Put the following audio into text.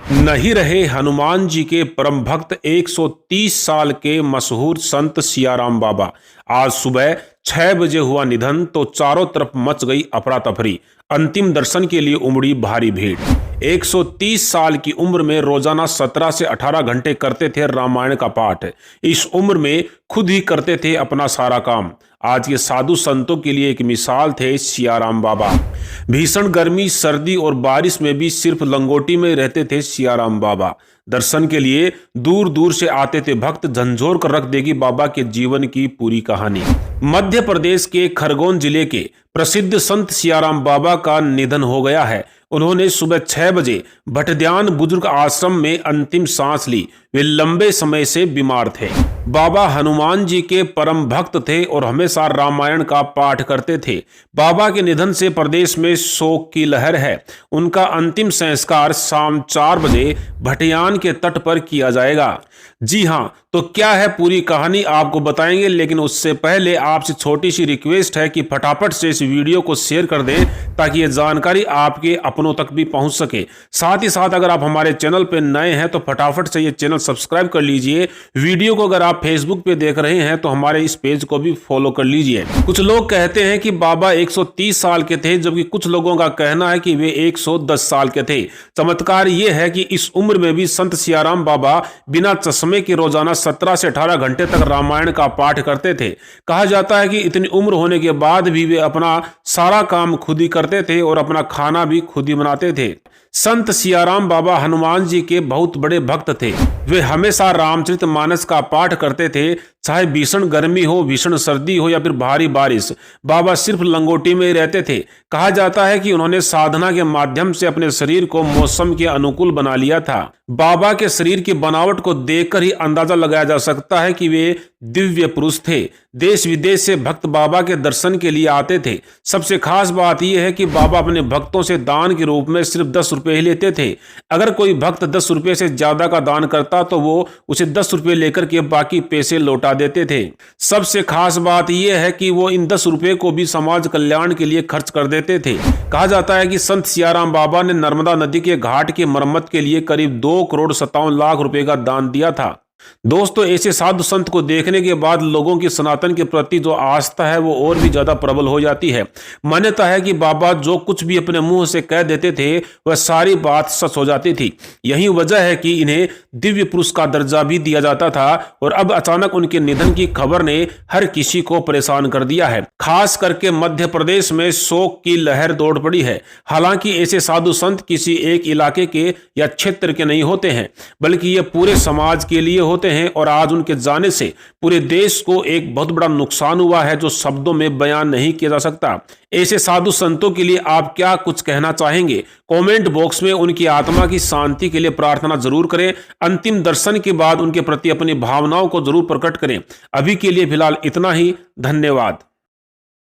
नहीं रहे हनुमान जी के परम भक्त 130 साल के मशहूर संत सियाराम बाबा। आज सुबह 6 बजे हुआ निधन तो चारों तरफ मच गई अफरा तफरी। अंतिम दर्शन के लिए उमड़ी भारी भीड़। 130 साल की उम्र में रोजाना 17 से 18 घंटे करते थे रामायण का पाठ। इस उम्र में खुद ही करते थे अपना सारा काम। आज के साधु संतों के लिए एक मिसाल थे सियाराम बाबा। भीषण गर्मी, सर्दी और बारिश में भी सिर्फ लंगोटी में रहते थे सियाराम बाबा। दर्शन के लिए दूर दूर से आते थे भक्त। झंझोर कर रख देगी बाबा के जीवन की पूरी कहानी। मध्य प्रदेश के खरगोन जिले के प्रसिद्ध संत सियाराम बाबा का निधन हो गया है। उन्होंने सुबह 6 बजे भटद्यान बुजुर्ग आश्रम में अंतिम सांस ली। वे लंबे समय से बीमार थे। बाबा हनुमान जी के परम भक्त थे और हमेशा रामायण का पाठ करते थे। बाबा के निधन से प्रदेश में शोक की लहर है। उनका अंतिम संस्कार शाम 4 बजे भटयान के तट पर किया जाएगा। जी हां, तो क्या है पूरी कहानी आपको बताएंगे, लेकिन उससे पहले आपसे छोटी सी रिक्वेस्ट है कि फटाफट से इस वीडियो को शेयर कर दें ताकि ये जानकारी आपके अपनों तक भी पहुंच सके। साथ ही साथ अगर आप हमारे चैनल पर नए हैं तो फटाफट से ये चैनल सब्सक्राइब कर लीजिए। वीडियो को अगर आप फेसबुक पे देख रहे हैं तो हमारे इस पेज को भी फॉलो कर लीजिए। कुछ लोग कहते हैं कि बाबा 130 साल के थे, जबकि कुछ लोगों का कहना है कि वे 110 साल के थे। चमत्कार ये है कि इस उम्र में भी संत सियाराम बाबा बिना चश्मे के रोजाना 17 से 18 घंटे तक रामायण का पाठ करते थे। कहा जाता है कि इतनी उम्र होने के बाद भी वे अपना सारा काम खुद ही करते थे और अपना खाना भी खुद ही बनाते थे। संत सियाराम बाबा हनुमान जी के बहुत बड़े भक्त थे। वे हमेशा रामचरितमानस का पाठ करते थे, चाहे भीषण गर्मी हो, भीषण सर्दी हो या फिर भारी बारिश। बाबा सिर्फ लंगोटी में ही रहते थे। कहा जाता है कि उन्होंने साधना के माध्यम से अपने शरीर को मौसम के अनुकूल बना लिया था। बाबा के शरीर की बनावट को देखकर ही अंदाजा लगाया जा सकता है कि वे दिव्य पुरुष थे। देश विदेश से भक्त बाबा के दर्शन के लिए आते थे। सबसे खास बात यह है कि बाबा अपने भक्तों से दान के रूप में सिर्फ 10 रुपए ही लेते थे। अगर कोई भक्त 10 रुपए से ज्यादा का दान करता तो वो उसे 10 रुपए लेकर के बाकी पैसे लौटा देते थे। सबसे खास बात यह है कि वो इन 10 रुपए को भी समाज कल्याण के लिए खर्च कर देते थे। कहा जाता है कि संत सियाराम बाबा ने नर्मदा नदी के घाट की मरम्मत के लिए करीब 2,57,00,000 रुपए का दान दिया था। दोस्तों, ऐसे साधु संत को देखने के बाद लोगों की सनातन के प्रति जो आस्था है वो और भी ज्यादा प्रबल हो जाती है। मान्यता है कि बाबा जो कुछ भी अपने मुंह से कह देते थे वह सारी बात सच हो जाती थी। यही वजह है कि इन्हें दिव्य पुरुष का दर्जा भी दिया जाता था। और अब अचानक उनके निधन की खबर ने हर किसी को परेशान कर दिया है। खास करके मध्य प्रदेश में शोक की लहर दौड़ पड़ी है। हालांकि ऐसे साधु संत किसी एक इलाके के या क्षेत्र के नहीं होते हैं, बल्कि ये पूरे समाज के लिए होते हैं। और आज उनके जाने से पूरे देश को एक बहुत बड़ा नुकसान हुआ है जो शब्दों में बयान नहीं किया जा सकता। ऐसे साधु संतों के लिए आप क्या कुछ कहना चाहेंगे? कमेंट बॉक्स में उनकी आत्मा की शांति के लिए प्रार्थना जरूर करें। अंतिम दर्शन के बाद उनके प्रति अपनी भावनाओं को जरूर प्रकट करें। अभी के लिए फिलहाल इतना ही। धन्यवाद।